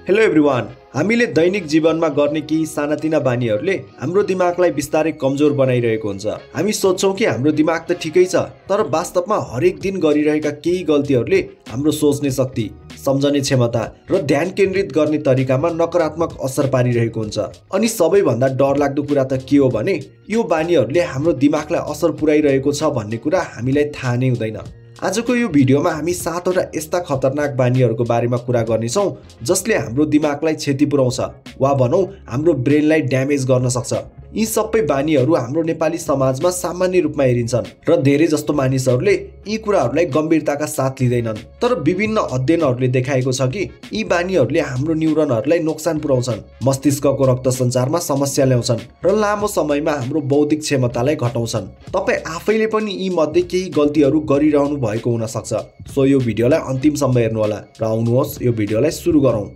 Hello everyone. हामीले दैनिक जीवनमा गर्ने केही सानातिना बानीहरूले हाम्रो दिमागलाई बिस्तारै कमजोर बनाइरहेको हुन्छ। हामी सोच्छौं कि हाम्रो दिमाग त ठिकै छ, तर वास्तवमा हरेक दिन गरिरहेका केही गल्तीहरूले हाम्रो सोच्ने शक्ति, सम्झने क्षमता र ध्यान केन्द्रित गर्ने तरिकामा नकारात्मक असर पारिरहेको हुन्छ। अनि सबैभन्दा डरलाग्दो कुरा त के हो भने यो बानीहरूले हाम्रो दिमागलाई असर पुर्याइरहेको छ भन्ने कुरा हामीलाई थाहा नै हुँदैन। आजको यो भिडियोमा हामी 7वटा यस्ता खतरनाक बानीहरूको बारेमा कुरा गर्नेछौँ जसले हाम्रो दिमागलाई क्षति पुर्याउँछ वा भनौँ हाम्रो ब्रेनलाई ड्यामेज गर्न सक्छ। यी सबै बानीहरू हाम्रो नेपाली समाजमा सामान्य रूपमा हेरिन्छन् र धेरै जस्तो मानिसहरूले यी कुराहरूलाई गम्भीरताका साथ लिँदैनन्। तर विभिन्न अध्ययनहरूले देखाएको छ कि यी बानीहरूले हाम्रो न्युरोनहरूलाई नोक्सान पुर्याउँछन्, मस्तिष्कको रक्त सञ्चारमा समस्या ल्याउँछन् र लामो समयमा हाम्रो बौद्धिक क्षमतालाई घटाउँछन्। तपाईँ आफैले पनि यी मध्ये केही गल्तीहरू गरिरहनु भएको हुन सक्छ। सो यो भिडियोलाई अन्तिमसम्म हेर्नुहोला र आउनुहोस् यो भिडियोलाई सुरु गरौँ।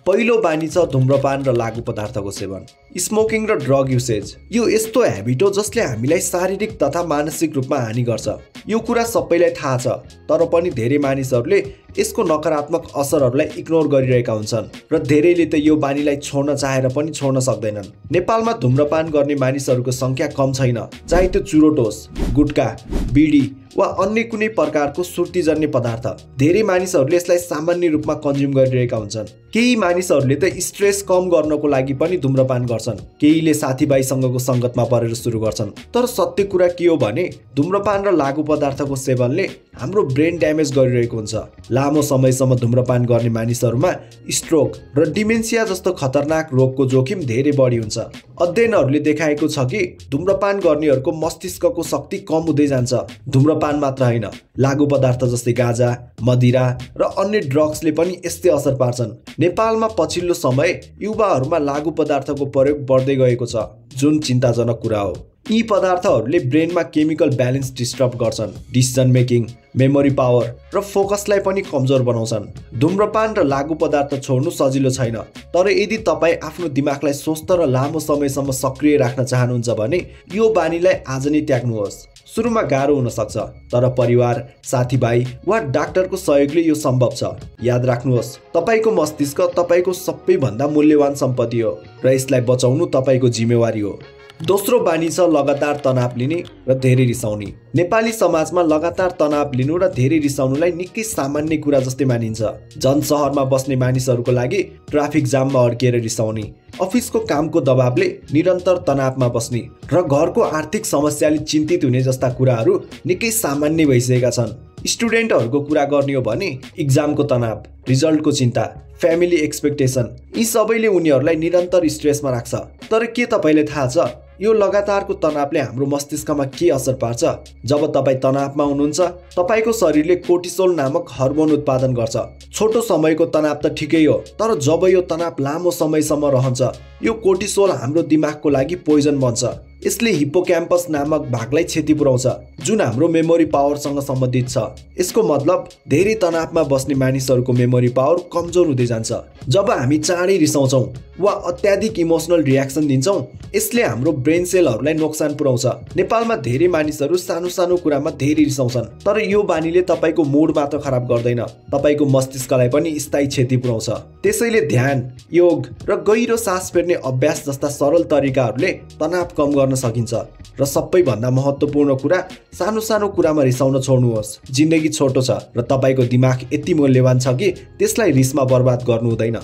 पहिलो बानी छ धुम्रपान र लागु पदार्थको सेवन, स्मोकिङ र ड्रग युसेज। यो यस्तो ह्याबिट हो जसले हामीलाई शारीरिक तथा मानसिक रूपमा हानि गर्छ। यो कुरा सबैलाई थाहा छ, तर पनि धेरै मानिसहरूले यसको नकारात्मक असरहरूलाई इग्नोर गरिरहेका हुन्छन् र धेरैले त यो बानीलाई छोड्न चाहेर पनि छोड्न सक्दैनन्। नेपालमा धुम्रपान गर्ने मानिसहरूको संख्या कम छैन, चाहे त्यो चुरोट होस्, गुट्का, बिडी वा अन्य कुनै प्रकारको सुर्तीजन्य पदार्थ। धेरै मानिसहरूले यसलाई सामान्य रूपमा कन्ज्युम गरिरहेका हुन्छन्। केही मानिसहरूले त स्ट्रेस कम गर्नको लागि पनि धुम्रपान गर्छन्, केहीले साथीभाइसँगको सङ्गतमा परेर सुरु गर्छन्। तर सत्य कुरा के हो भने धुम्रपान र लागु पदार्थको सेवनले हाम्रो ब्रेन ड्यामेज गरिरहेको हुन्छ। लामो समयसम्म धुम्रपान गर्ने मानिसहरूमा स्ट्रोक र डिमेन्सिया जस्तो खतरनाक रोगको जोखिम धेरै बढी हुन्छ। अध्ययनहरूले देखाएको छ कि धुम्रपान गर्नेहरूको मस्तिष्कको शक्ति कम हुँदै जान्छ। धुम्रपान मात्र होइन, लागु पदार्थ जस्तै गाजा, मदिरा र अन्य ड्रग्सले पनि यस्तै असर पार्छन्। नेपालमा पछिल्लो समय युवाहरूमा लागु पदार्थको प्रयोग बढ्दै गएको छ, जुन चिन्ताजनक कुरा हो। यी पदार्थहरूले ब्रेनमा केमिकल ब्यालेन्स डिस्टर्ब गर्छन्, डिसिजन मेकिङ, मेमोरी पावर र फोकसलाई पनि कमजोर बनाउँछन्। धुम्रपान र लागु पदार्थ छोड्नु सजिलो छैन, तर यदि तपाईँ आफ्नो दिमागलाई स्वस्थ र लामो समयसम्म सक्रिय राख्न चाहनुहुन्छ भने यो बानीलाई आज नै त्याग्नुहोस्। सुरुमा गाह्रो हुन सक्छ, तर परिवार, साथीभाइ वा डाक्टरको सहयोगले यो सम्भव छ। याद राख्नुहोस्, तपाईँको मस्तिष्क तपाईँको सबैभन्दा मूल्यवान सम्पत्ति हो र यसलाई बचाउनु तपाईँको जिम्मेवारी हो। दोस्रो बानी छ लगातार तनाव लिने र धेरै रिसाउने। नेपाली समाजमा लगातार तनाव लिनु र धेरै रिसाउनुलाई निकै सामान्य कुरा जस्तै मानिन्छ। झन् सहरमा बस्ने मानिसहरूको लागि ट्राफिक जाममा अड्किएर रिसाउने, अफिसको कामको दबावले निरन्तर तनावमा बस्ने र घरको आर्थिक समस्याले चिन्तित हुने जस्ता कुराहरू निकै सामान्य भइसकेका छन्। स्टुडेन्टहरूको कुरा गर्ने हो भने इक्जामको तनाव, रिजल्टको चिन्ता, फ्यामिली एक्सपेक्टेसन, यी सबैले उनीहरूलाई निरन्तर स्ट्रेसमा राख्छ। तर के तपाईँले थाहा छ यो लगातारको तनावले हाम्रो मस्तिष्कमा के असर पार्छ? जब तपाईँ तनावमा हुनुहुन्छ, तपाईँको शरीरले कोर्टिसोल नामक हर्मोन उत्पादन गर्छ। छोटो समयको तनाव त ठिकै हो, तर जब यो तनाव लामो समयसम्म रहन्छ, यो कोर्टिसोल हाम्रो दिमागको लागि पोइजन बन्छ। यसले हिप्पोक्याम्पस नामक भागलाई क्षति पुर्याउँछ, जुन हाम्रो मेमोरी पावरसँग सम्बन्धित छ। यसको मतलब धेरै तनावमा बस्ने मानिसहरूको मेमोरी पावर कमजोर हुँदै जान्छ। जब हामी चाँडै रिसाउँछौँ वा अत्याधिक इमोसनल रियाक्सन दिन्छौँ, यसले हाम्रो ब्रेन सेलहरूलाई नोक्सान पुर्याउँछ। नेपालमा धेरै मानिसहरू सानो सानो कुरामा धेरै रिसाउँछन्, तर यो बानीले तपाईँको मुड मात्र खराब गर्दैन, तपाईँको मस्तिष्कलाई पनि स्थायी क्षति पुर्याउँछ। त्यसैले ध्यान, योग र गहिरो सास फेर्ने अभ्यास जस्ता सरल तरिकाहरूले तनाव कम गर्न सकिन्छ। र सबैभन्दा महत्त्वपूर्ण कुरा, सानो सानो कुरामा रिसाउन छोड्नुहोस्। जिन्दगी छोटो छ र तपाईँको दिमाग यति मूल्यवान छ कि त्यसलाई रिसमा बर्बाद गर्नु हुँदैन।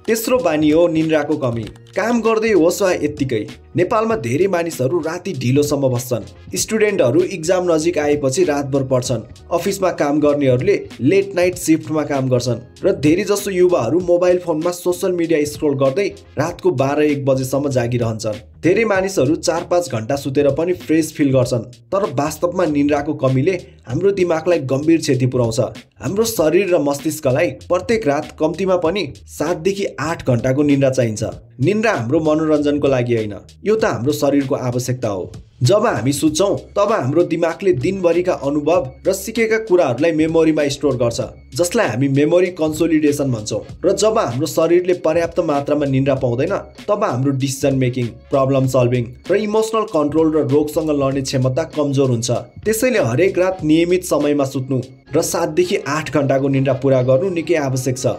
तेस्रो बानी हो निन्द्राको कमी। काम गर्दै होस् वा यत्तिकै, नेपालमा धेरै मानिसहरू राति ढिलोसम्म बस्छन्। स्टुडेन्टहरू इक्जाम नजिक आएपछि रातभर पढ्छन्, अफिसमा काम गर्नेहरूले लेट नाइट सिफ्टमा काम गर्छन् र धेरै जसो युवाहरू मोबाइल फोनमा सोसल मिडिया स्क्रोल गर्दै रातको 12-1 बजेसम्म जागिरहन्छन्। धेरै मानिसहरू 4-5 घण्टा सुतेर पनि फ्रेस फिल गर्छन्, तर वास्तवमा निन्द्राको कमीले हाम्रो दिमागलाई गम्भीर क्षति पुर्याउँछ। हाम्रो शरीर र मस्तिष्कलाई प्रत्येक रात कम्तीमा पनि 7देखि 8 घण्टाको निन्द्रा चाहिन्छ। निन्द्रा हाम्रो मनोरञ्जनको लागि होइन, यो त हाम्रो शरीरको आवश्यकता हो। जब हामी सुत्छौँ तब हाम्रो दिमागले दिनभरिका अनुभव र सिकेका कुराहरूलाई मेमोरीमा स्टोर गर्छ, जसलाई हामी मेमोरी कन्सोलिडेसन भन्छौँ। र जब हाम्रो शरीरले पर्याप्त मात्रामा निन्द्रा पाउँदैन, तब हाम्रो डिसिजन मेकिङ, प्रब्लम सल्भिङ र इमोसनल कन्ट्रोल र रोगसँग लड्ने क्षमता कमजोर हुन्छ। त्यसैले हरेक रात नियमित समयमा सुत्नु र 7 देखि 8 घण्टाको निन्द्रा पूरा गर्नु निकै आवश्यक छ।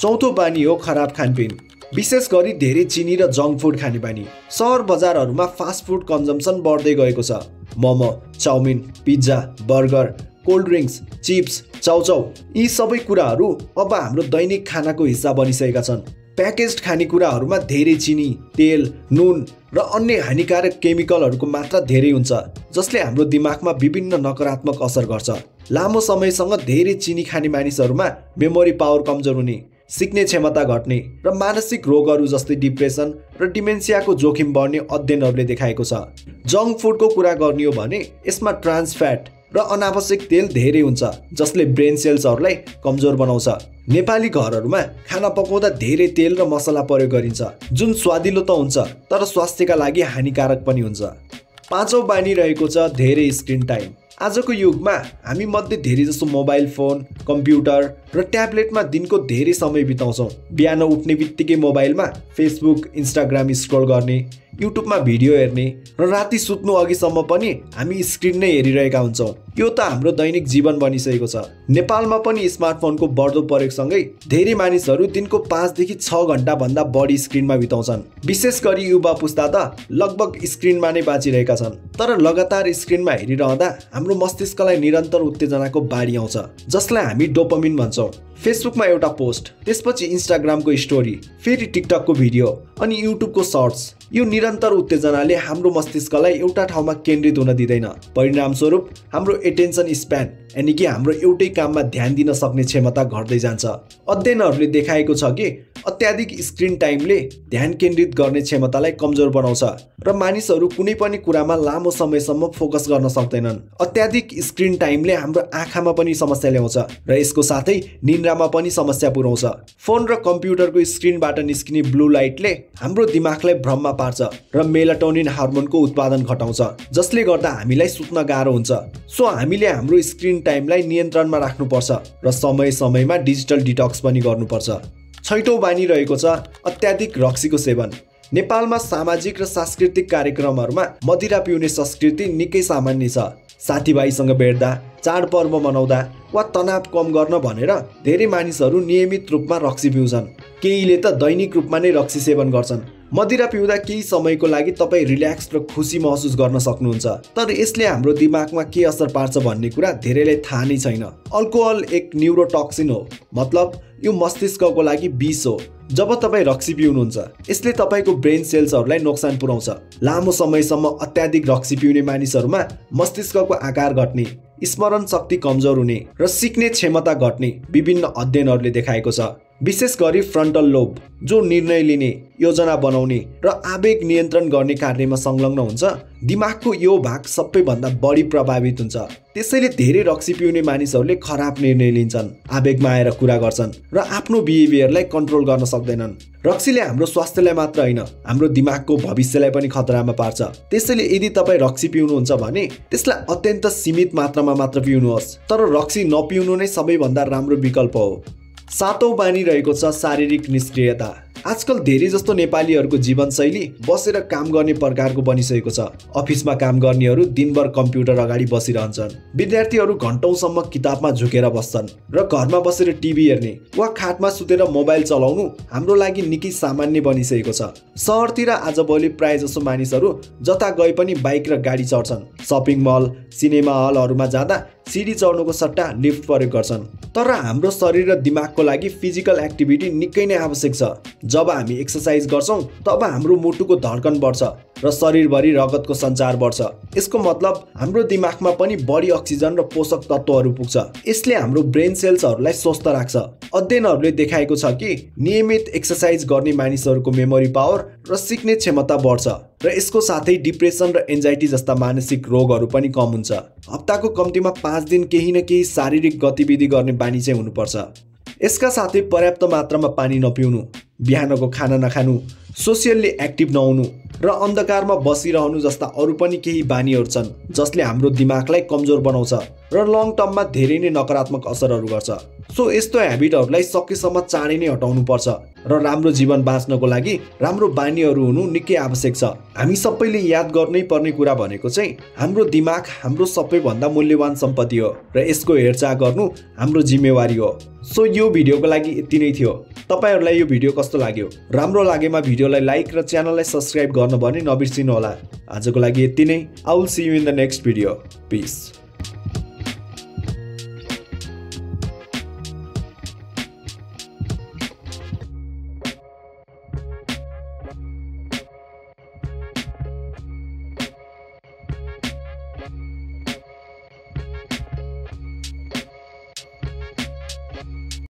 चौथो बानी हो खराब खानपिन, विशेष गरी धेरै चिनी र जङ्क फुड खाने बानी। सहर बजारहरूमा फास्ट फुड कन्जम्सन बढ्दै गएको छ। Momo, chowmein, pizza, burger, cold drinks, chips, चाउचाउ यी सबै कुराहरू अब हाम्रो दैनिक खानाको हिस्सा बनिसकेका छन्। प्याकेज्ड खानेकुराहरूमा धेरै चिनी, तेल, नुन र अन्य हानिकारक केमिकलहरूको मात्रा धेरै हुन्छ, जसले हाम्रो दिमागमा विभिन्न नकारात्मक असर गर्छ। लामो समयसँग धेरै चिनी खाने मानिसहरूमा मेमोरी पावर कमजोर हुने, सिक्ने क्षमता घट्ने र मानसिक रोगहरू जस्तै डिप्रेसन र डिमेन्सियाको जोखिम बढ्ने अध्ययनहरूले देखाएको छ। जङ्क फुडको कुरा गर्ने हो भने यसमा ट्रान्स फ्याट र अनावश्यक तेल धेरै हुन्छ, जसले ब्रेन सेल्सहरूलाई कमजोर बनाउँछ। नेपाली घरहरूमा खाना पकाउँदा धेरै तेल र मसला प्रयोग गरिन्छ, जुन स्वादिलो त हुन्छ तर स्वास्थ्यका लागि हानिकारक पनि हुन्छ। पाँचौं बानी रहेको छ धेरै स्क्रिन टाइम। आजको युगमा हामी मध्ये धेरै जसो मोबाइल फोन, कम्प्युटर र ट्याब्लेटमा दिनको धेरै समय बिताउँछौँ। बिहान उठ्ने बित्तिकै मोबाइलमा फेसबुक, इन्स्टाग्राम स्क्रोल गर्ने, युट्युबमा भिडियो हेर्ने र राति सुत्नु अघिसम्म पनि हामी स्क्रिन नै हेरिरहेका हुन्छौँ। यो त हाम्रो दैनिक जीवन बनिसकेको छ। नेपालमा पनि स्मार्टफोनको बढ्दो प्रयोगसँगै धेरै मानिसहरू दिनको 5 देखि 6 घण्टा भन्दा बढी स्क्रिनमा बिताउँछन्। विशेष गरी युवा पुस्ता त लगभग स्क्रिनमा नै बाँचिरहेका छन्। तर लगातार स्क्रिनमा हेरिरहँदा हाम्रो मस्तिष्कलाई निरन्तर उत्तेजनाको बाढी आउँछ, जसलाई हामी डोपामिन भन्छौँ। फेसबुकमा एउटा पोस्ट, त्यसपछि इन्स्टाग्रामको स्टोरी, फेरि टिकटकको भिडियो अनि युट्युबको सर्ट्स। यो निरन्तर उत्तेजनाले हाम्रो मस्तिष्कलाई एउटा ठाउँमा केन्द्रित हुन दिँदैन। परिणामस्वरूप हाम्रो एटेन्सन स्प्यान, यानि कि हाम्रो एउटै काममा ध्यान दिन सक्ने क्षमता घट्दै जान्छ। अध्ययनहरूले देखाएको छ कि अत्याधिक स्क्रिन टाइमले ध्यान केन्द्रित गर्ने क्षमतालाई कमजोर बनाउँछ र मानिसहरू कुनै पनि कुरामा लामो समयसम्म फोकस गर्न सक्दैनन्। अत्याधिक स्क्रिन टाइमले हाम्रो आँखामा पनि समस्या ल्याउँछ र यसको साथै निन्द्रामा पनि समस्या पुर्याउँछ। फोन र कम्प्युटरको स्क्रिनबाट निस्किने ब्लू लाइटले हाम्रो दिमागलाई भ्रममा पार्छ र मेलाटोनिन हार्मोनको उत्पादन घटाउँछ, जसले गर्दा हामीलाई सुत्न गाह्रो हुन्छ। सो हामीले हाम्रो स्क्रिन टाइमलाई नियन्त्रणमा राख्नुपर्छ र समय समयमा डिजिटल डिटक्स पनि गर्नुपर्छ। छैटौं बानी रहेको छ अत्याधिक रक्सीको सेवन। नेपालमा सामाजिक र सांस्कृतिक कार्यक्रमहरूमा मदिरा पिउने संस्कृति निकै सामान्य छ। साथीभाइसँग भेट्दा, चाडपर्व मनाउँदा वा तनाव कम गर्न भनेर धेरै मानिसहरू नियमित रूपमा रक्सी पिउँछन्। केहीले त दैनिक रूपमा नै रक्सी सेवन गर्छन्। मदिरा पिउँदा केही समयको लागि तपाईँ रिल्याक्स र खुसी महसुस गर्न सक्नुहुन्छ, तर यसले हाम्रो दिमागमा के असर पार्छ भन्ने कुरा धेरैलाई थाहा नै छैन। अल्कोहल एक न्युरोटक्सिन हो, मतलब यो मस्तिष्कको लागि विष हो। जब तपाईँ रक्सी पिउनुहुन्छ, यसले तपाईँको ब्रेन सेल्सहरूलाई नोक्सान पुर्याउँछ। लामो समयसम्म अत्याधिक रक्सी पिउने मानिसहरूमा मस्तिष्कको आकार घट्ने, स्मरण शक्ति कमजोर हुने र सिक्ने क्षमता घट्ने विभिन्न अध्ययनहरूले देखाएको छ। विशेष गरी फ्रन्टल लोब, जो निर्णय लिने, योजना बनाउने र आवेग नियन्त्रण गर्ने कार्यमा संलग्न हुन्छ, दिमागको यो भाग सबैभन्दा बढी प्रभावित हुन्छ। त्यसैले धेरै रक्सी पिउने मानिसहरूले खराब निर्णय लिन्छन्, आवेगमा आएर कुरा गर्छन् र आफ्नो बिहेभियरलाई कन्ट्रोल गर्न सक्दैनन्। रक्सीले हाम्रो स्वास्थ्यलाई मात्र होइन, हाम्रो दिमागको भविष्यलाई पनि खतरामा पार्छ। त्यसैले यदि तपाईँ रक्सी पिउनुहुन्छ भने त्यसलाई अत्यन्त सीमित मात्रामा मात्र पिउनुहोस्, तर रक्सी नपिउनु नै सबैभन्दा राम्रो विकल्प हो। सातौं बानी रहेको छ शारीरिक निष्क्रियता। आजकल धेरै जस्तो नेपालीहरूको जीवनशैली बसेर काम गर्ने प्रकारको बनिसकेको छ। अफिसमा काम गर्नेहरू दिनभर कम्प्युटर अगाडि बसिरहन्छन्। विद्यार्थीहरू घन्टौँसम्म किताबमा झुकेर बस्छन् र घरमा बसेर टिभी हेर्ने वा खाटमा सुतेर मोबाइल चलाउनु हाम्रो लागि निकै सामान्य बनिसकेको छ। सहरतिर आजभोलि प्राय जसो मानिसहरू जता गए पनि बाइक र गाडी चढ्छन्। सपिङ मल, सिनेमा हलहरूमा जाँदा सिडी चढ्नुको सट्टा लिफ्ट प्रयोग गर्छन्। तर हाम्रो शरीर र दिमागको लागि फिजिकल एक्टिभिटी निकै नै आवश्यक छ। जब हामी एक्सर्साइज गर्छौँ तब हाम्रो मुटुको धड्कन बढ्छ र शरीरभरि रगतको सञ्चार बढ्छ। यसको मतलब हाम्रो दिमागमा पनि बढी अक्सिजन र पोषक तत्त्वहरू पुग्छ। यसले हाम्रो ब्रेन सेल्सहरूलाई स्वस्थ राख्छ। अध्ययनहरूले देखाएको छ कि नियमित एक्सर्साइज गर्ने मानिसहरूको मेमोरी पावर र सिक्ने क्षमता बढ्छ र यसको साथै डिप्रेसन र एन्जाइटी जस्ता मानसिक रोगहरू पनि कम हुन्छ। हप्ताको कम्तीमा 5 दिन केही न केही शारीरिक गतिविधि गर्ने बानी चाहिँ हुनुपर्छ। यसका साथै पर्याप्त मात्रामा पानी नपिउनु, बिहानको खाना नखानु, सोसियल्ली एक्टिभ नहुनु र अन्धकारमा बसिरहनु जस्ता अरू पनि केही बानीहरू छन् जसले हाम्रो दिमागलाई कमजोर बनाउँछ र लङ टर्ममा धेरै नै नकारात्मक असरहरू गर्छ। सो यस्तो ह्याबिटहरूलाई सकेसम्म चाँडै नै हटाउनु पर्छ र राम्रो जीवन बाँच्नको लागि राम्रो बानीहरू हुनु निकै आवश्यक छ। हामी सबैले याद गर्नै पर्ने कुरा भनेको चाहिँ हाम्रो दिमाग हाम्रो सबैभन्दा मूल्यवान सम्पत्ति हो र यसको हेरचाह गर्नु हाम्रो जिम्मेवारी हो। सो यो भिडियोको लागि यति नै थियो। तपाईहरुलाई यो भिडियो कस्तो लाग्यो? राम्रो लागेमा भिडियोलाई लाइक र च्यानललाई सब्स्क्राइब गर्न भने नबिर्सिनु होला। आजको लागि यति नै। I will see you in the next video. Piece.